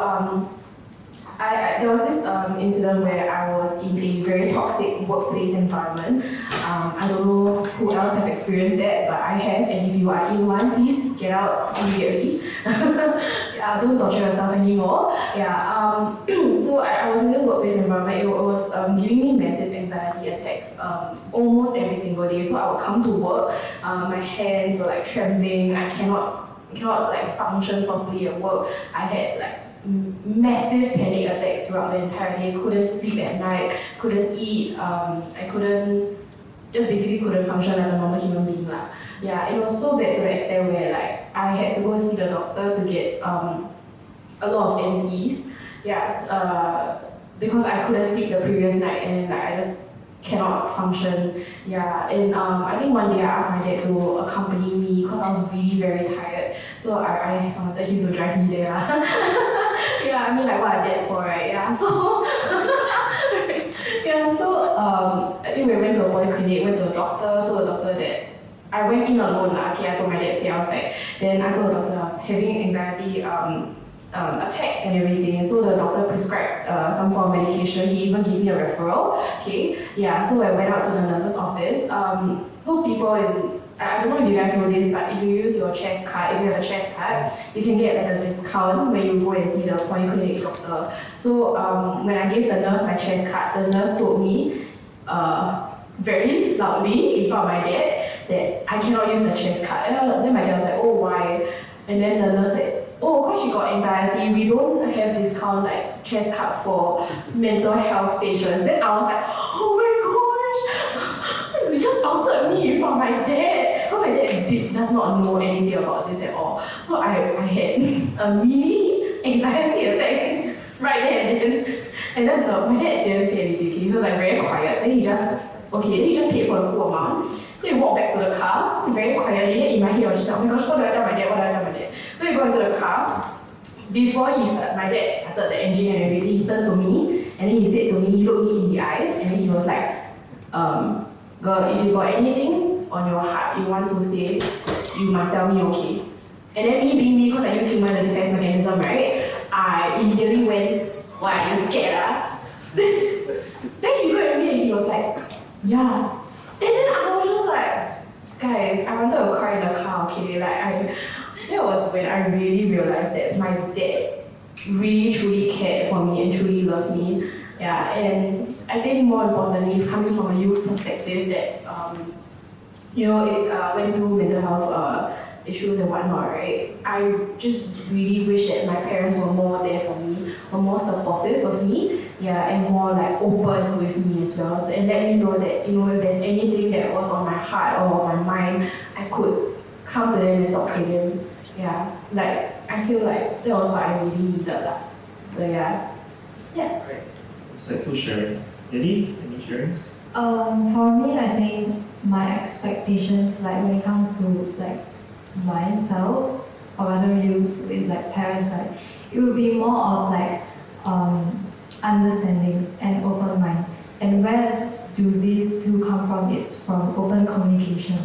there was this incident where I was in a very toxic workplace environment. I don't know who else has experienced that, but I have, and if you are in one, please get out immediately. Yeah, don't torture yourself anymore. Yeah, so I was in this workplace environment. It was giving me massive anxiety attacks almost every single day. So I would come to work, my hands were like trembling. I cannot like function properly at work. I had like massive panic attacks throughout the entire day. Couldn't sleep at night, couldn't eat, basically couldn't function like a normal human being lah. Yeah, it was so bad to the extent where like I had to go see the doctor to get a lot of NCs. Yeah, because I couldn't sleep the previous night and like I just cannot function. Yeah, and I think one day I asked my dad to accompany me because I was really very tired. So I wanted him to drive me there. Yeah, I mean like what are dads for, right? Yeah, so yeah, so I think we went to a polyclinic, went to a doctor, told the doctor that I went in alone lah. Okay, I told my dad, I was like, then I told the doctor I was having anxiety attacks and everything. So the doctor prescribed some form of medication. He even gave me a referral. Okay, yeah. So I went out to the nurse's office. So people in I don't know if you guys know this, but if you use your chest card, if you have a chest card, you can get like a discount when you go and see the polyclinic doctor. So when I gave the nurse my chest card, the nurse told me very loudly in front of my dad that I cannot use the chest card. And then my dad was like, oh, why? And then the nurse said, oh, because she got anxiety, we don't have discount like chest card for mental health patients. Then I was like, oh my gosh, you just outed me in front of my dad. Because my dad does not know anything about this at all. So I had a mini anxiety attack right there and then. And then my dad didn't say anything, he was like very quiet. Then he just paid for the full amount. Then he walked back to the car, very quietly. And in my head, I was just like, oh my gosh, what do I tell my dad? What do I tell my dad? So we go into the car. Before my dad started the engine and everything, he turned to me and then he said to me, he looked me in the eyes and then he was like, girl, if you got anything on your heart you want to say, you must tell me, okay? And then me being me, because I use humor as a defense mechanism, right? I immediately went, why, are you scared, ah? Then he looked at me and he was like, yeah. And then I was just like, guys, I wanted to cry in the car, okay? That was when I really realized that my dad really truly cared for me and truly loved me. Yeah, and I think more importantly, coming from a youth perspective, that it went through mental health issues and whatnot, right? I just really wish that my parents were more there for me, were more supportive of me, yeah, and more like open with me as well, and let me know that if there's anything that was on my heart or on my mind, I could come to them and talk to them. Yeah, like I feel like that was what I really needed lah. So yeah. Right. So who's sharing? Yanni, any sharings? For me, I think my expectations, like when it comes to like myself or other youths with like parents, right, it would be more of like understanding and open mind. And where do these two come from? It's from open communication.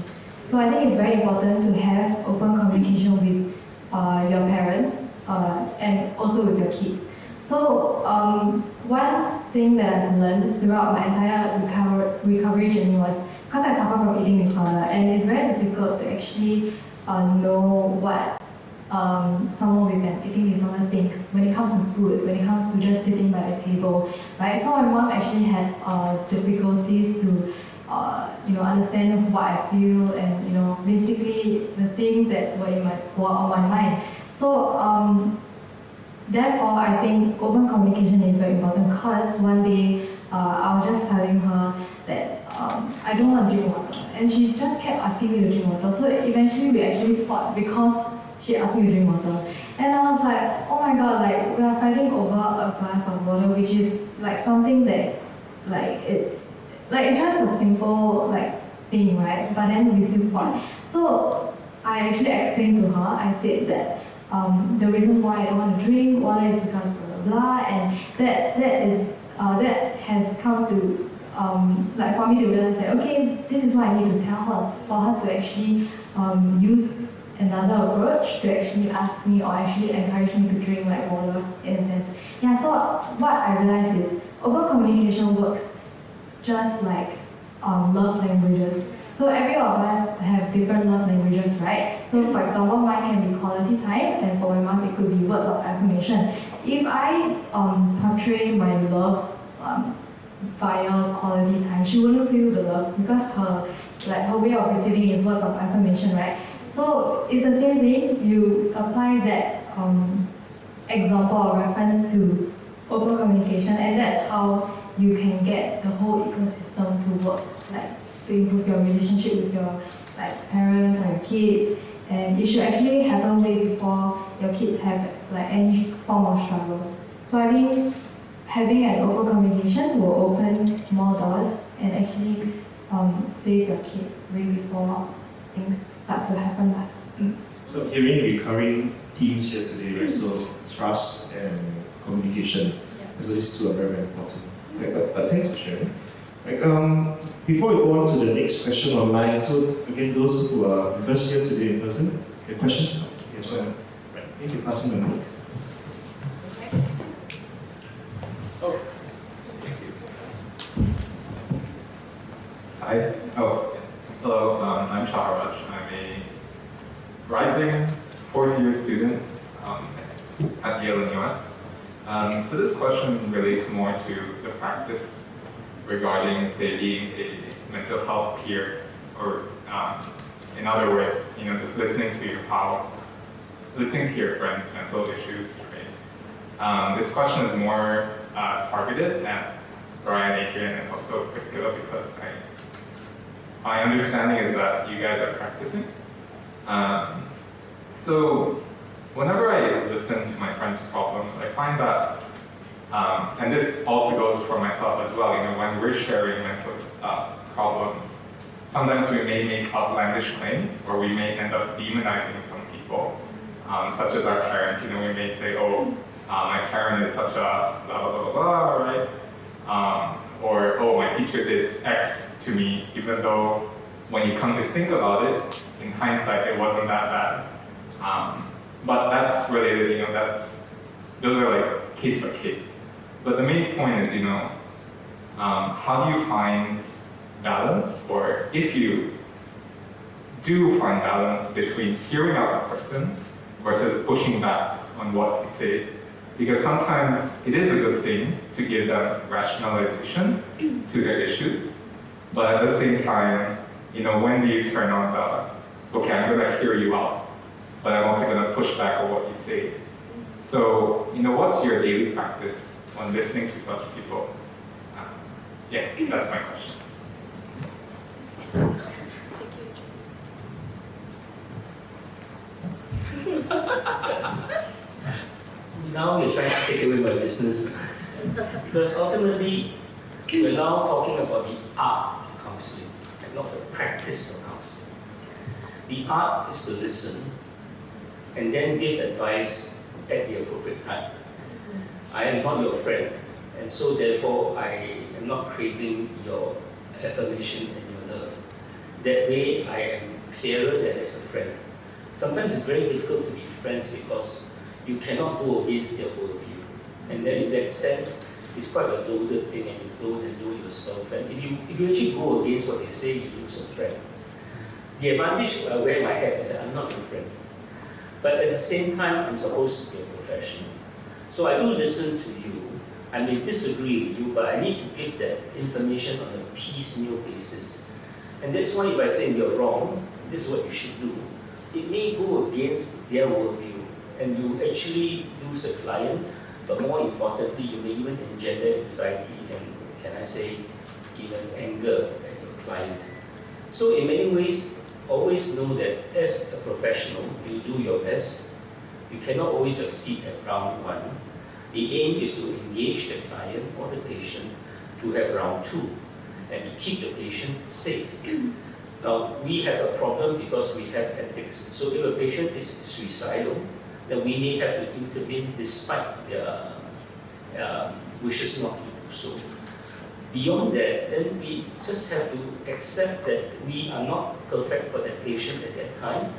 So I think it's very important to have open communication with your parents and also with your kids. So one thing that I've learned throughout my entire recovery journey was, because I suffer from eating disorder, and it's very difficult to actually know what someone with an eating disorder thinks when it comes to food, when it comes to just sitting by the table, right? So my mom actually had difficulties to understand what I feel and basically the things that were on my mind. So therefore, I think open communication is very important, because one day I was just telling her that I don't want to drink water, and she just kept asking me to drink water. So eventually we actually fought because she asked me to drink water. And I was like, oh my god, like we are fighting over a glass of water, which is like something that it's just a simple thing, right? But then we still fought. So I actually explained to her, I said that the reason why I don't want to drink water is because blah blah blah, and that has come to like for me to realize that, okay, this is what I need to tell her, for her to actually use another approach to actually ask me or actually encourage me to drink like water in a sense. Yeah, so what I realized is open communication works just like love languages. So every of us have different love languages, right? So for example, mine can be quality time, and for my mom it could be words of affirmation. If I portray my love via quality time, she wouldn't feel the love because her way of receiving is words of affirmation, right? So it's the same thing. You apply that example or reference to open communication, and that's how you can get the whole ecosystem to work, like to improve your relationship with your parents or your kids. And it should actually happen way before your kids have like any form of struggles. So I think having an open communication will open more doors and actually save your kid way before things start to happen. So hearing recurring themes here today, right? So trust and communication. So these two are very, very important. Right, but thanks for sharing. Right, before we go on to the next question online, so again, those who are with us here today in person, okay, questions? Yes, sir. Right, thank you. Passing the mic. Oh, Hi. Hello. I'm Shaharaj. I'm a rising fourth-year student at Yale in US. So this question relates more to the practice regarding, say, being a mental health peer, or in other words, just listening to your friends' mental issues. Right? This question is more targeted at Brian, Adrian, and also Priscilla, because my understanding is that you guys are practicing. So whenever I listen to my friends' problems, I find that, and this also goes for myself as well, when we're sharing mental problems, sometimes we may make outlandish claims, or we may end up demonizing some people, such as our parents. We may say, oh, my parent is such a blah, blah, blah, blah, right? Or, oh, my teacher did X to me, even though when you come to think about it, in hindsight, it wasn't that bad. But that's related, those are like case by case. But the main point is, how do you find balance, or if you do find balance between hearing out a person versus pushing back on what they say? Because sometimes it is a good thing to give them rationalization to their issues, but at the same time, when do you turn on the, okay, I'm gonna hear you out, but I'm also gonna push back on what you say. So, what's your daily practice when listening to such people? Yeah, that's my question. now you're trying to take away my business. Because ultimately, we're now talking about the art of counseling, and not the practice of counseling. The art is to listen and then give advice at the appropriate time. I am not your friend, and so therefore I am not craving your affirmation and your love. That way I am clearer than as a friend. Sometimes it's very difficult to be friends because you cannot go against their worldview. And then in that sense, it's quite a loaded thing, and you load and load yourself. And if you actually go against what they say, you lose a friend. The advantage I wear my hat is that I'm not your friend. But at the same time, I'm supposed to be a professional. So I do listen to you. I may disagree with you, but I need to give that information on a piecemeal basis. And that's why if I say you're wrong, this is what you should do, it may go against their worldview, and you actually lose a client, but more importantly, you may even engender anxiety and, can I say, even anger at your client. So in many ways, always know that as a professional, you do your best. You cannot always succeed at round one. The aim is to engage the client or the patient to have round two, and to keep the patient safe. Now, we have a problem because we have ethics. So if a patient is suicidal, then we may have to intervene despite their wishes not to do so. beyond that, then we just have to accept that we are not perfect for that patient at that time.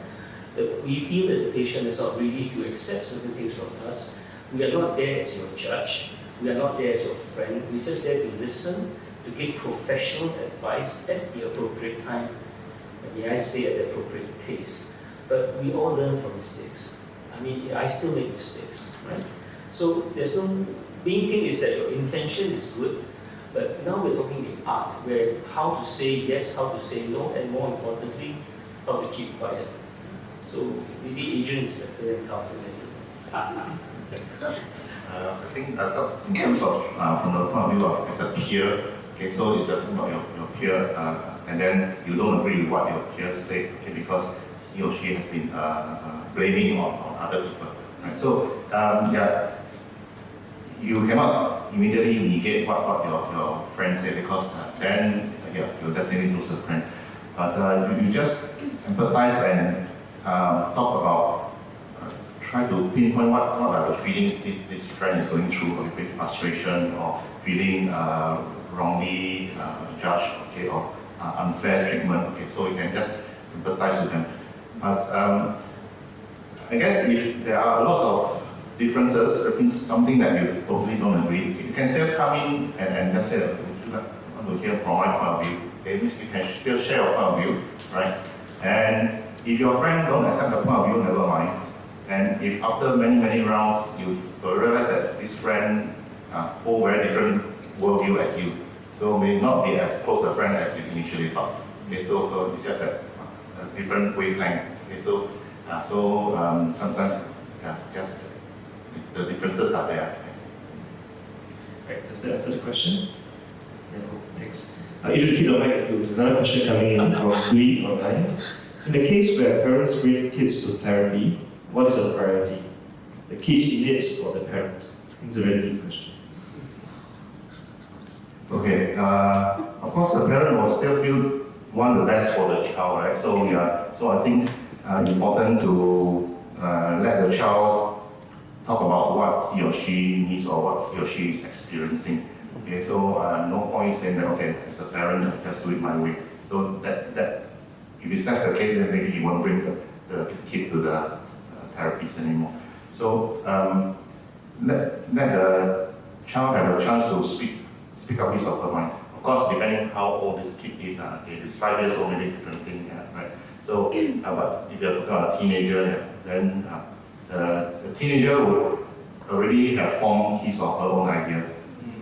That we feel that the patient is not ready to accept certain things from us. We are not there as your judge. We are not there as your friend. We're just there to listen, to give professional advice at the appropriate time, and may I say at the appropriate pace. But we all learn from mistakes. I mean, I still make mistakes, right? So there's no, main thing is that your intention is good, but now we're talking the art, where how to say yes, how to say no, and more importantly, how to keep quiet. So maybe Adrian is better than counseling. I think in terms of from the point of view of as a peer, okay, so you're talking about your peer, and then you don't agree with what your peer say, okay, because he or she has been blaming on other people, right? So yeah, you cannot immediately negate what your friend say, because then yeah, you'll definitely lose a friend. But you just empathize and talk about. Try to pinpoint what are the feelings this friend is going through, or maybe frustration, or feeling wrongly judged, okay, or unfair treatment, okay, so you can just empathize with them. But I guess if there are a lot of differences, that means something that you totally don't agree, you can still come in and just say, would you want to hear from my point of view? Okay, you can still share your point of view, right? And if your friend don't accept the point of view, never mind. And if after many rounds you realize that this friend hold very different worldview as you, so may not be as close a friend as you initially thought. Okay, so it's just a different wavelength. Okay, so sometimes just the differences are there. Right, does that answer the question? Yeah, thanks. Adrian, keep the mic. There's another question coming in from Louis online. In the case where parents bring kids to therapy, what is the priority? The kid's needs or the parent? It's a very deep question. Okay, of course the parent will still want the best for the child, right? So so I think important to let the child talk about what he or she needs or what he or she is experiencing. Okay, so no point saying that, okay, as a parent, I just do it my way. So that if that's the case, then maybe he won't bring the kid to the therapist anymore. So let the child have a chance to speak up his or her mind. Of course, depending how old this kid is, if it's 5 years old, maybe different thing, right? So, but if you're talking about a teenager, then the teenager would already have formed his or her own idea.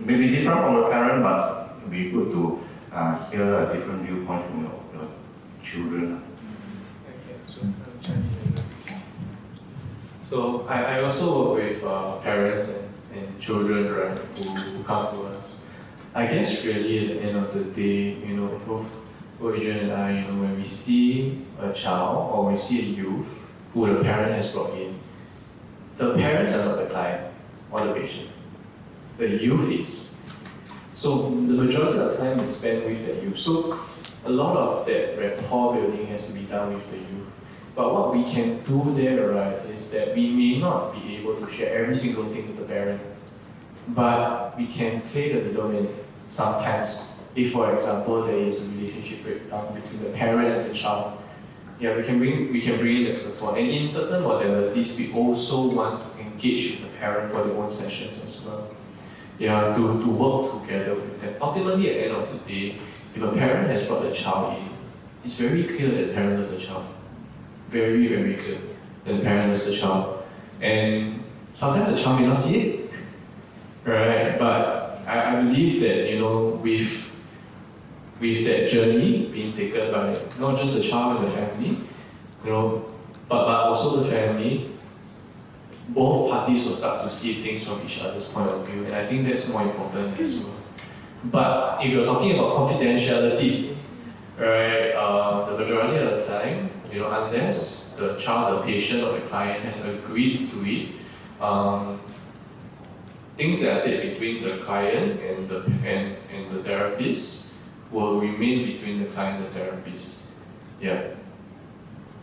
Maybe different from the parent, but it would be good to hear a different viewpoint from your children. So I also work with parents and children, right, who come to us. I guess really at the end of the day, both Adrian and I, when we see a child or we see a youth who the parent has brought in, the parents are not the client or the patient. The youth is. So the majority of the time is spent with the youth. So a lot of that rapport building has to be done with the youth. But what we can do there, right, is that we may not be able to share every single thing with the parent, but we can play the middleman sometimes. If, for example, there is a relationship breakdown between the parent and the child, yeah, we can bring in that support. And in certain modalities, we also want to engage with the parent for their own sessions as well. Yeah, to work together with them. Ultimately, at the end of the day, if a parent has brought the child in, it's very clear that the parent loves the child. Very, very clear that the parent loves the child. And sometimes the child may not see it, right? But I believe that, with that journey being taken by not just the child and the family, but also the family, both parties will start to see things from each other's point of view, and I think that's more important as well. But if you're talking about confidentiality, right, the majority of the time, unless the child, the patient, or the client has agreed to it, things that are said between the client and the therapist will remain between the client and the therapist. Yeah.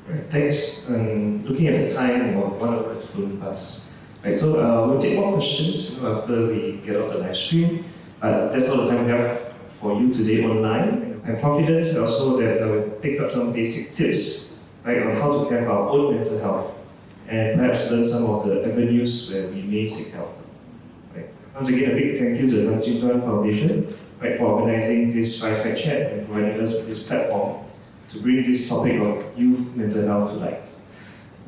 Right, thanks. Looking at the time, one hour has flown past. Right, so we'll take more questions after we get off the live stream. That's all the time we have for you today online. I'm confident also that we picked up some basic tips, right, on how to care for our own mental health, and perhaps learn some of the avenues where we may seek help. Right. Once again, a big thank you to the Tan Chin Tuan Foundation, right, for organizing this fireside chat and providing us with this platform to bring this topic of youth mental health to light.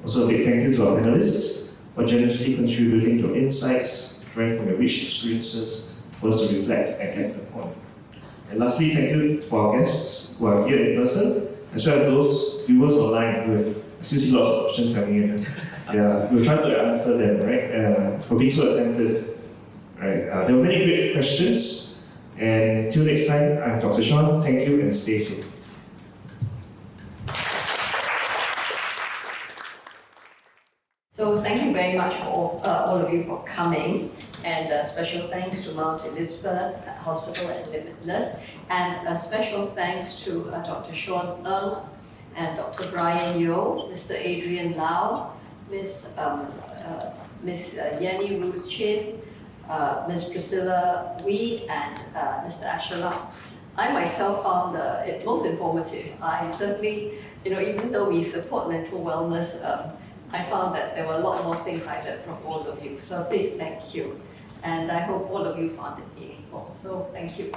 Also, a big thank you to our panelists for generously contributing your insights, drawing from your rich experiences for us to reflect and act upon. And lastly, thank you for our guests who are here in person, as well as those viewers online who have, I still see lots of questions coming in. Yeah, we'll try to answer them, right? For being so attentive. Right. There were many great questions, and till next time, I'm Dr. Sean. Thank you and stay safe. So thank you very much for all of you for coming, and a special thanks to Mount Elizabeth Hospital and Limitless, and a special thanks to Dr. Sean Ng and Dr. Brian Yeo, Mr. Adrian Lau, Miss Yanni Ruth Chin, Ms. Priscilla Wee, and Mr. Asher Lau. I myself found it most informative. I certainly, even though we support mental wellness, I found that there were a lot more things I learned from all of you. So a big thank you. And I hope all of you found it meaningful. So thank you.